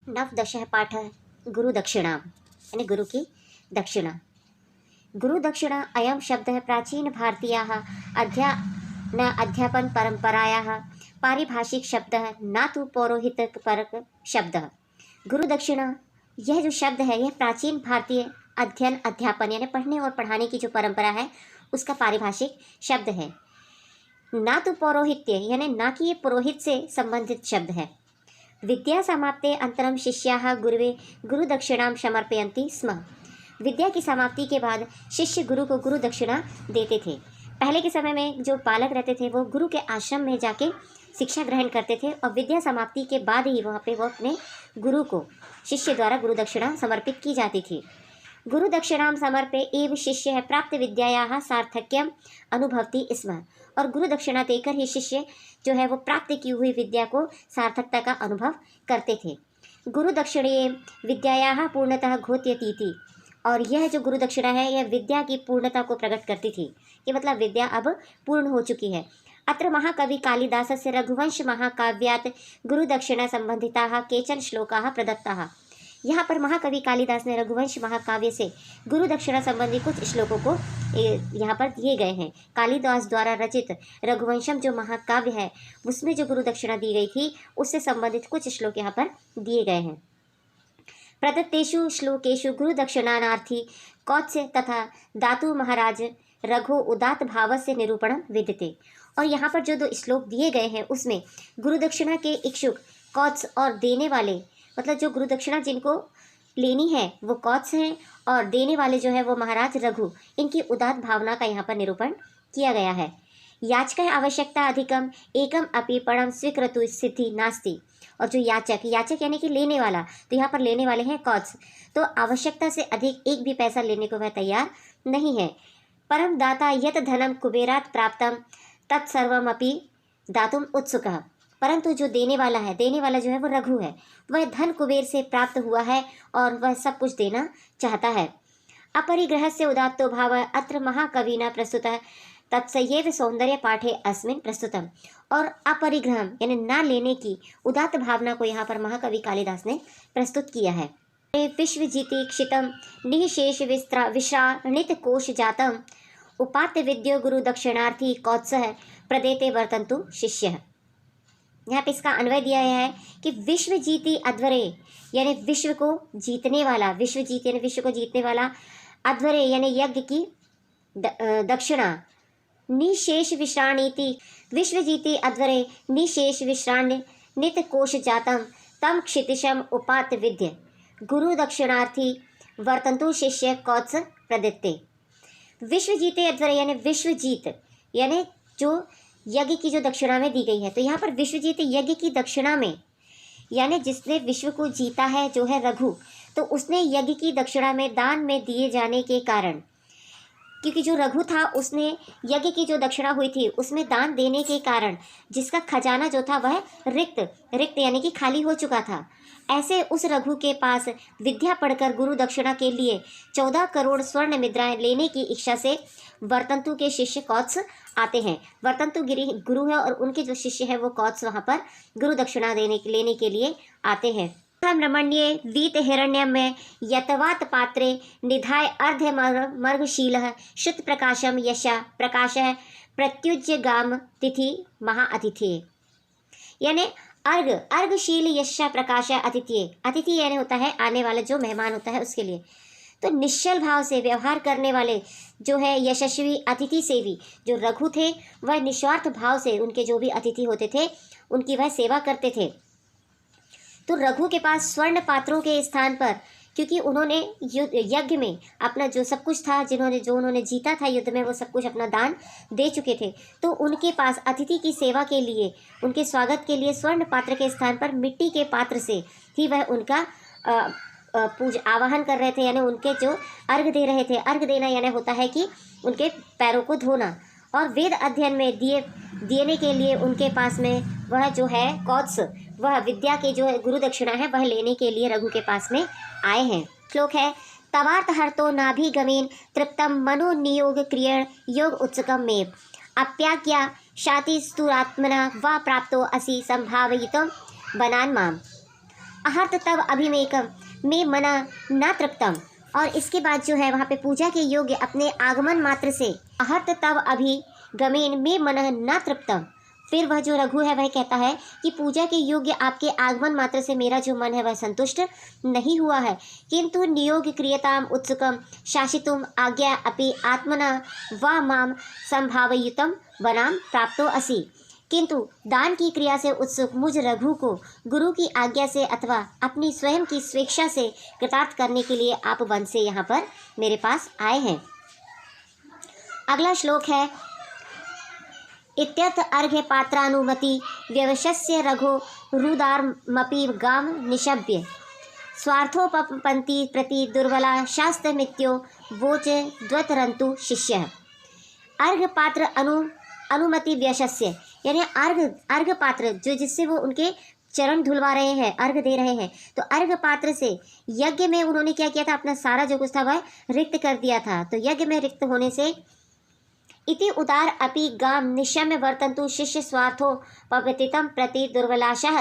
नवदशः पाठः गुरुदक्षिणा यानी गुरु की दक्षिणा। गुरुदक्षिणा अयं शब्दः प्राचीन भारतीयाः अध्यापन परंपरायाः पारिभाषिक शब्दः न तो पौरोहित्यपरक शब्दः। गुरुदक्षिणा यह जो शब्द है यह प्राचीन भारतीय अध्ययन अध्यापन यानी पढ़ने और पढ़ाने की जो परंपरा है उसका पारिभाषिक शब्द है। ना तो पौरोहित्य यानी ना कि ये पुरोहित से संबंधित शब्द है। विद्या समाप्ते अंतरम शिष्याः गुरुवे गुरुदक्षिणां समर्पयन्ति स्म। विद्या की समाप्ति के बाद शिष्य गुरु को गुरु दक्षिणा देते थे। पहले के समय में जो बालक रहते थे वो गुरु के आश्रम में जाके शिक्षा ग्रहण करते थे और विद्या समाप्ति के बाद ही वहाँ पे वो अपने गुरु को शिष्य द्वारा गुरु दक्षिणा समर्पित की जाती थी। गुरु दक्षिणां समर्पे एव शिष्य प्राप्त विद्यायाः सार्थक्यम अनुभवति स्म। और गुरु दक्षिणा देकर ही शिष्य जो है वो प्राप्त की हुई विद्या को सार्थकता का अनुभव करते थे। गुरु दक्षिणे विद्यायाः पूर्णतः घोत्यतीति। और यह जो गुरु दक्षिणा है यह विद्या की पूर्णता को प्रकट करती थी कि मतलब विद्या अब पूर्ण हो चुकी है। अत्र महाकवि कालिदासस्य रघुवंश महाकाव्यात् गुरुदक्षिणा संबंधिताः केचन श्लोकाः प्रदत्ताः। यहाँ पर महाकवि कालिदास ने रघुवंश महाकाव्य से गुरु दक्षिणा संबंधी कुछ श्लोकों को यहाँ पर दिए गए हैं। कालिदास द्वारा रचित रघुवंशम जो महाकाव्य है उसमें जो गुरु दक्षिणा दी गई थी उससे संबंधित कुछ श्लोक यहाँ पर दिए गए हैं। प्रदत्तेषु श्लोकेषु गुरु दक्षिणानार्थी कौत्स्य तथा दातु महाराज रघु उदात भाव से निरूपण विद्यते। और यहाँ पर जो दो श्लोक दिए गए हैं उसमें गुरु दक्षिणा के इच्छुक कौत्स और देने वाले मतलब जो गुरु दक्षिणा जिनको लेनी है वो कौत्स हैं और देने वाले जो है वो महाराज रघु, इनकी उदात भावना का यहाँ पर निरूपण किया गया है। याचक आवश्यकता अधिकम एकम अपि परम स्वीकृतु सिद्धि नास्ति। और जो याचक यानी कि लेने वाला, तो यहाँ पर लेने वाले हैं कौत्स, तो आवश्यकता से अधिक एक भी पैसा लेने को वह तैयार नहीं है। परम दाता यत धनम कुबेरात प्राप्तम तत्सर्वमपि दातुम उत्सुकः। परंतु जो देने वाला जो है वो रघु है, वह धन कुबेर से प्राप्त हुआ है और वह सब कुछ देना चाहता है। अपरिग्रह से उदात्तो भाव अत्र महाकविना प्रस्तुतः तत्सयैव सौंदर्य पाठे अस्मिन् प्रस्तुतम। और अपरिग्रह यानी ना लेने की उदात्त भावना को यहाँ पर महाकवि कालिदास ने प्रस्तुत किया है। विश्वजीति क्षितम निशेष विश्राणित कोश जातम उपात्य विद्यो गुरु दक्षिणार्थी कौत्सः प्रदेते वर्तन्तु शिष्य। यहाँ पे इसका अन्वय दिया गया है कि विश्व जीती अध्वरे यानी विश्व को जीतने वाला, विश्व जीत यानी विश्व को जीतने वाला, अध्वरे यानी यज्ञ की दक्षिणा, निशेष विश्राणीति विश्व जीती अध्वरे निशेष विश्राणित कोश जातम तम क्षितिशम उपात विद्य गुरु दक्षिणार्थी वर्तन्तु शिष्य कौत्स प्रदत्ते। विश्व जीते अध्वरे यानी विश्व जीत यानी जो यज्ञ की जो दक्षिणा में दी गई है। तो यहाँ पर विश्वजीत यज्ञ की दक्षिणा में यानी जिसने विश्व को जीता है जो है रघु, तो उसने यज्ञ की दक्षिणा में दान में दिए जाने के कारण, क्योंकि जो रघु था उसने यज्ञ की जो दक्षिणा हुई थी उसमें दान देने के कारण जिसका खजाना जो था वह रिक्त यानी कि खाली हो चुका था। ऐसे उस रघु के पास विद्या पढ़कर गुरु दक्षिणा के लिए 14 करोड़ स्वर्ण मुद्राएं लेने की इच्छा से वर्तन्तु के शिष्य कौत्स आते हैं। वर्तन्तु गिरी गुरु है और उनके जो शिष्य है वो कौत्स वहाँ पर गुरु दक्षिणा लेने के लिए आते हैं। रमण्ये वीत हिरण्यम में यतवात पात्रे निधाय अर्ध मर्गशीलः शुद्ध प्रकाशम यशा प्रकाशः प्रत्युज्य गाम तिथि महाअतिथि। यानी अर्घशील यशा प्रकाश अतिथि यानी होता है आने वाला जो मेहमान होता है उसके लिए। तो निश्चल भाव से व्यवहार करने वाले जो है यशस्वी अतिथि से भी जो रघु थे वह निस्वार्थ भाव से उनके जो भी अतिथि होते थे उनकी वह सेवा करते थे। तो रघु के पास स्वर्ण पात्रों के स्थान पर, क्योंकि उन्होंने यज्ञ में अपना जो सब कुछ था जो उन्होंने जीता था युद्ध में वो सब कुछ अपना दान दे चुके थे, तो उनके पास अतिथि की सेवा के लिए उनके स्वागत के लिए स्वर्ण पात्र के स्थान पर मिट्टी के पात्र से ही वह उनका आवाहन कर रहे थे, यानी उनके जो अर्घ दे रहे थे। अर्घ देना यानी होता है कि उनके पैरों को धोना। और वेद अध्ययन में देने के लिए उनके पास में वह जो है कौत्स, वह विद्या के जो है गुरु दक्षिणा है वह लेने के लिए रघु के पास में आए हैं। श्लोक है तवार्थ हर्तो नाभिगमेन तृप्तम मनो नियोग क्रियण योग उत्सुकम में अप्याज्ञा शातिस्तुरात्मना वा प्राप्तो असि संभावयितुम बनान माम। आहर्त तब अभिमेकम में मना न तृप्तम। और इसके बाद जो है वहाँ पे पूजा के योग्य अपने आगमन मात्र से आहर्त तब अभिगमेन में मन न तृप्तम। फिर वह जो रघु है वह कहता है कि पूजा के योग्य आपके आगमन मात्र से मेरा जो मन है वह संतुष्ट नहीं हुआ है, किंतु नियोग क्रियताम उत्सुकम शासितुम आज्ञा अपि आत्मना व माम संभावयुतम वनाम प्राप्तो असि। किंतु दान की क्रिया से उत्सुक मुझ रघु को गुरु की आज्ञा से अथवा अपनी स्वयं की स्वेच्छा से कृतार्थ करने के लिए आप वन से यहाँ पर मेरे पास आए हैं। अगला श्लोक है इत्यर्थ अर्घ्य पात्रानुमति व्यवशस्य रघो रुदारमपि गाम निशब्य स्वार्थोपपंति प्रति दुर्बला शास्त्रमित्यो वोच द्वतरंतु शिष्य। अर्घ पात्र अनुमति व्यवशस्य यानी अर्घ पात्र जो जिससे वो उनके चरण धुलवा रहे हैं, अर्घ दे रहे हैं, तो अर्घ पात्र से यज्ञ में उन्होंने क्या किया था, अपना सारा जो कुछ था वह रिक्त कर दिया था। तो यज्ञ में रिक्त होने से इति उदार अपि गाम निशम्य वर्तन्तु शिष्य स्वार्थो पवतितम प्रति दुर्बलाशः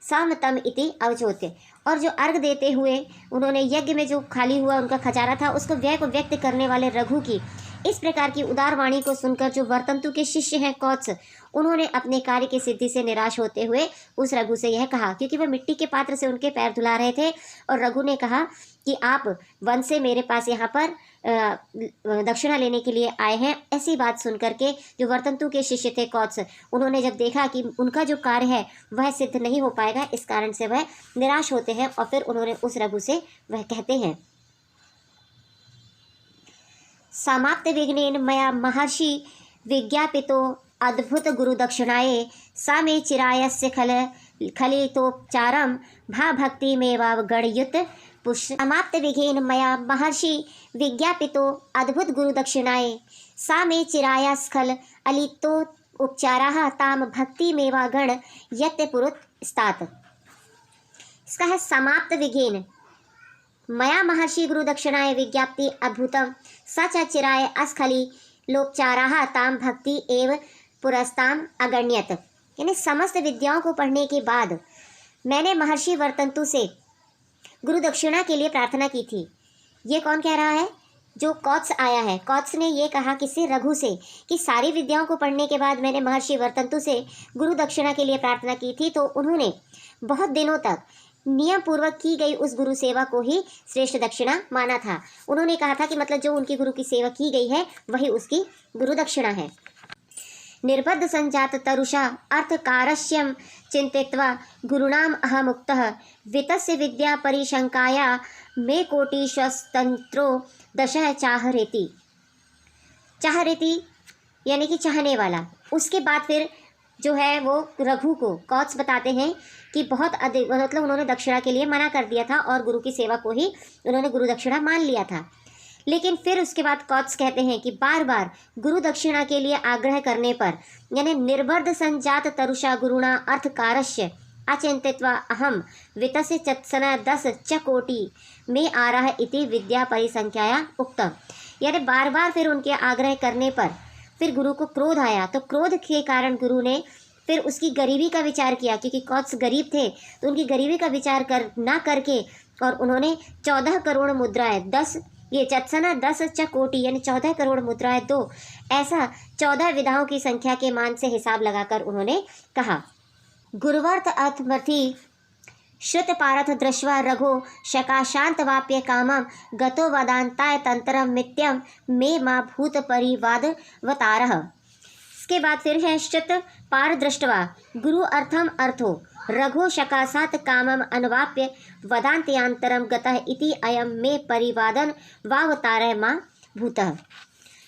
समतम इति अवचोत्य। और जो अर्घ देते हुए उन्होंने यज्ञ में जो खाली हुआ उनका खजाना था उसको व्यय को व्यक्त करने वाले रघु की इस प्रकार की उदार वाणी को सुनकर जो वर्तंतु के शिष्य हैं कौत्स, उन्होंने अपने कार्य की सिद्धि से निराश होते हुए उस रघु से यह कहा, क्योंकि वह मिट्टी के पात्र से उनके पैर धुला रहे थे, और रघु ने कहा कि आप वन से मेरे पास यहाँ पर दक्षिणा लेने के लिए आए हैं। ऐसी बात सुनकर के जो वर्तंतु के शिष्य थे कौत्स, उन्होंने जब देखा कि उनका जो कार्य है वह सिद्ध नहीं हो पाएगा, इस कारण से वह निराश होते हैं और फिर उन्होंने उस रघु से वह कहते हैं समाप्त विघ्नेन मया महर्षि विज्ञापितो अद्भुत गुरु दक्षिणाये सा मे चिरायस्य खलितोपचारम भा भक्ति मेवा गणयुत पुष्प। समाप्त विघ्नेन मया महर्षि विज्ञापितो अद्भुत गुरु दक्षिणाये सा मे चिरायस्खल अलितो उपचाराः ताम भक्ति मेवा गण यत्य पुरुत स्तात। इसका है समाप्त विघ्नेन मया महर्षि गुरु दक्षिणाय विज्ञाप्ति अद्भुतम सच चिराय अस्खली लोपचाराः ताम भक्ति एव पुरस्ताम अगण्यत। यानी समस्त विद्याओं को पढ़ने के बाद मैंने महर्षि वर्तंतु से गुरु दक्षिणा के लिए प्रार्थना की थी। ये कौन कह रहा है? जो कौत्स आया है। कौत्स ने ये कहा किससे? रघु से, कि सारी विद्याओं को पढ़ने के बाद मैंने महर्षि वर्तंतु से गुरु दक्षिणा के लिए प्रार्थना की थी, तो उन्होंने बहुत दिनों तक नियम पूर्वक की गई उस गुरु सेवा को ही श्रेष्ठ दक्षिणा माना था। उन्होंने कहा था कि मतलब जो उनकी गुरु की सेवा की गई है वही उसकी गुरु दक्षिणा है। निर्बद्ध संजात तरुषा अर्थकारस्यम चिंतित्वा गुरुणाम अहमुक्तः वितस्य विद्या परिशंकाया मे कोटिश्वस्तंत्रो दशः चाहरेति। चाहरेति यानी कि चाहने वाला। उसके बाद फिर जो है वो रघु को कौत्स बताते हैं कि बहुत अधिक मतलब उन्होंने दक्षिणा के लिए मना कर दिया था और गुरु की सेवा को ही उन्होंने गुरु दक्षिणा मान लिया था। लेकिन फिर उसके बाद कौत्स कहते हैं कि बार बार गुरु दक्षिणा के लिए आग्रह करने पर, यानी निर्बर्ध संजात तरुषा गुरुणा अर्थकारस्य अचिंतित्वा अहम वितस्य चत्सना 10 च कोटि में आ रहा इति विद्या परिसंख्याया उक्तम। यानी बार बार फिर उनके आग्रह करने पर फिर गुरु को क्रोध आया, तो क्रोध के कारण गुरु ने फिर उसकी गरीबी का विचार किया, क्योंकि कौत्स गरीब थे तो उनकी गरीबी का विचार ना करके और उन्होंने 14 करोड़ मुद्राएं 10 ये चत्सना 10 च कोटि यानी 14 करोड़ मुद्राएं 2 ऐसा 14 विधाओं की संख्या के मान से हिसाब लगाकर उन्होंने कहा। गुरुवर्थ अर्थमर्थी श्रुत पारथ दृश्वा रघो शकाशांत वाप्य कामम गतो वदांताय तंत्रम मित्यम मे मा भूत परिवाद वतारह। इसके बाद फिर है श्रुत पार दृष्टवा गुरु अर्थम अर्थो रघो शकासात कामम अनुवाप्य वदांत्यांतरम गतः इति अयम मे परिवादन वावतारय मा भूतः।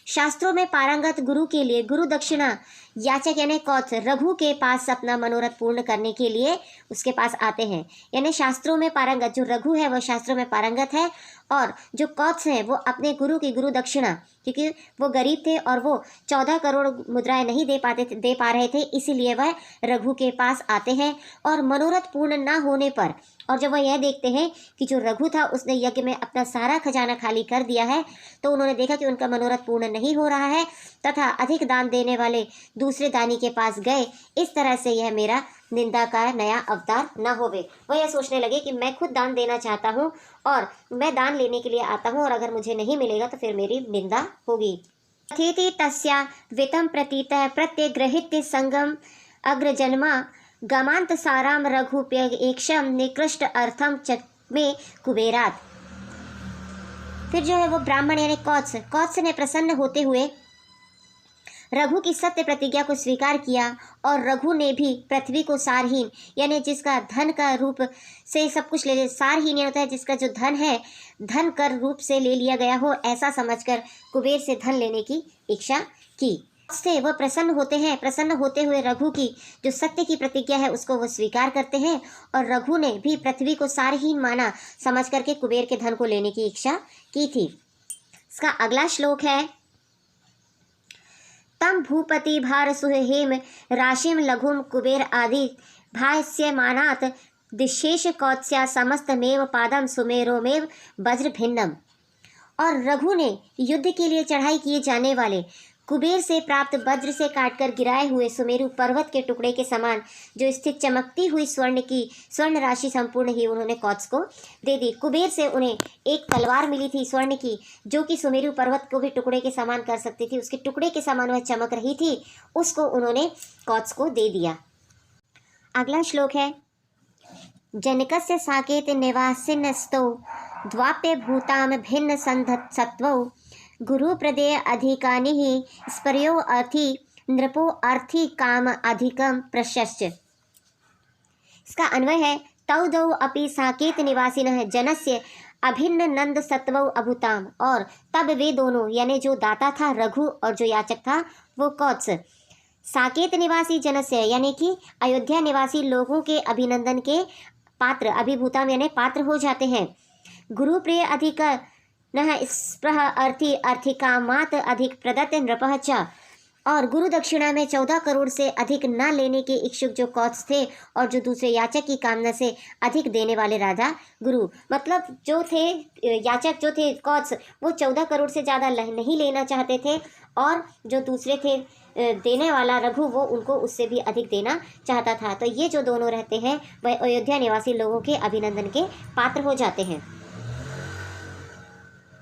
शास्त्रों में पारंगत गुरु के लिए गुरु दक्षिणा याचक यानी कौत्स रघु के पास अपना मनोरथ पूर्ण करने के लिए उसके पास आते हैं। यानी शास्त्रों में पारंगत जो रघु है वह शास्त्रों में पारंगत है, और जो कौत्स हैं वो अपने गुरु की गुरु दक्षिणा, क्योंकि वो गरीब थे और वो 14 करोड़ मुद्राएं नहीं दे पा रहे थे, इसीलिए वह रघु के पास आते हैं। और मनोरथ पूर्ण ना होने पर, और जब वह यह देखते हैं कि जो रघु था उसने यज्ञ में अपना सारा खजाना खाली कर दिया है, तो उन्होंने देखा कि उनका मनोरथ पूर्ण नहीं हो रहा है तथा अधिक दान देने वाले दूसरे दानी के पास गए, इस तरह से यह मेरा निंदा का नया अवतार न होवे। वह यह सोचने लगे कि मैं खुद दान देना चाहता हूँ और मैं दान लेने के लिए आता हूँ, और अगर मुझे नहीं मिलेगा तो फिर मेरी निंदा होगी। तथेति तस्या वितं प्रतीतः प्रत्यग्रहित्य संगम अग्रजन्मा गमांत साराम रघुप्येक्षम निकृष्ट अर्थम चक्मे कुबेरात। फिर जो है वो ब्राह्मण यानी कौत्स ने प्रसन्न होते हुए रघु की सत्य प्रतिज्ञा को स्वीकार किया, और रघु ने भी पृथ्वी को सारहीन यानी जिसका धन का रूप से सब कुछ ले, सारहीन होता है जिसका जो धन है धन कर रूप से ले लिया गया हो, ऐसा समझकर कुबेर से धन लेने की इच्छा की। से वह प्रसन्न होते हुए रघु की जो सत्य की प्रतिज्ञा है उसको वो स्वीकार करते हैं, और रघु ने भी पृथ्वी को सारहीन माना समझ करके कुबेर के धन को लेने की इच्छा की थी। इसका अगला श्लोक है, तम भूपति भार सुहेम राशिम लघुम कुबेर आदि भाष्यमानात् दिशेष कौत्स्या समस्तमेव पादम सुमेरोमेव वज्र भिन्नम। और रघु ने युद्ध के लिए चढ़ाई किए जाने वाले कुबेर से प्राप्त वज्र से काटकर गिराए हुए सुमेरु पर्वत के टुकड़े के समान जो स्थित चमकती हुई स्वर्ण राशि संपूर्ण ही उन्होंने कौत्स को दे दी। कुबेर से उन्हें एक तलवार मिली थी स्वर्ण की, जो कि सुमेरु पर्वत को भी टुकड़े के समान कर सकती थी, उसके टुकड़े के समान वह चमक रही थी, उसको उन्होंने कौत्स को दे दिया। अगला श्लोक है, जनकस्य साकेत निवासिनस्तो द्वाप्य भूताम भिन्न संधत्सत्वौ गुरु प्रदेय अधिकानि ही स्पर्यो अर्थी नृपो अर्थी काम अधिकम प्रशस्य। इसका अन्वय है, तौ दौ अपि साकेत निवासिनः जनस्य अभिन्न नंद सत्वौ अभूताम। और तब वे दोनों यानी जो दाता था रघु और जो याचक था वो कौत्स साकेत निवासी जनस्य यानी कि अयोध्या निवासी लोगों के अभिनंदन के पात्र, अभिभूताम यानी पात्र हो जाते हैं। गुरु प्रिय अधिक न स्पृह अर्थी अर्थिकामात अधिक प्रदत्त नृपः च। और गुरु दक्षिणा में 14 करोड़ से अधिक न लेने के इच्छुक जो कौत्स थे, और जो दूसरे याचक की कामना से अधिक देने वाले राजा गुरु, मतलब जो थे याचक जो थे कौत्स, वो 14 करोड़ से ज़्यादा नहीं लेना चाहते थे, और जो दूसरे थे देने वाला रघु वो उनको उससे भी अधिक देना चाहता था। तो ये जो दोनों रहते हैं वह अयोध्या निवासी लोगों के अभिनंदन के पात्र हो जाते हैं।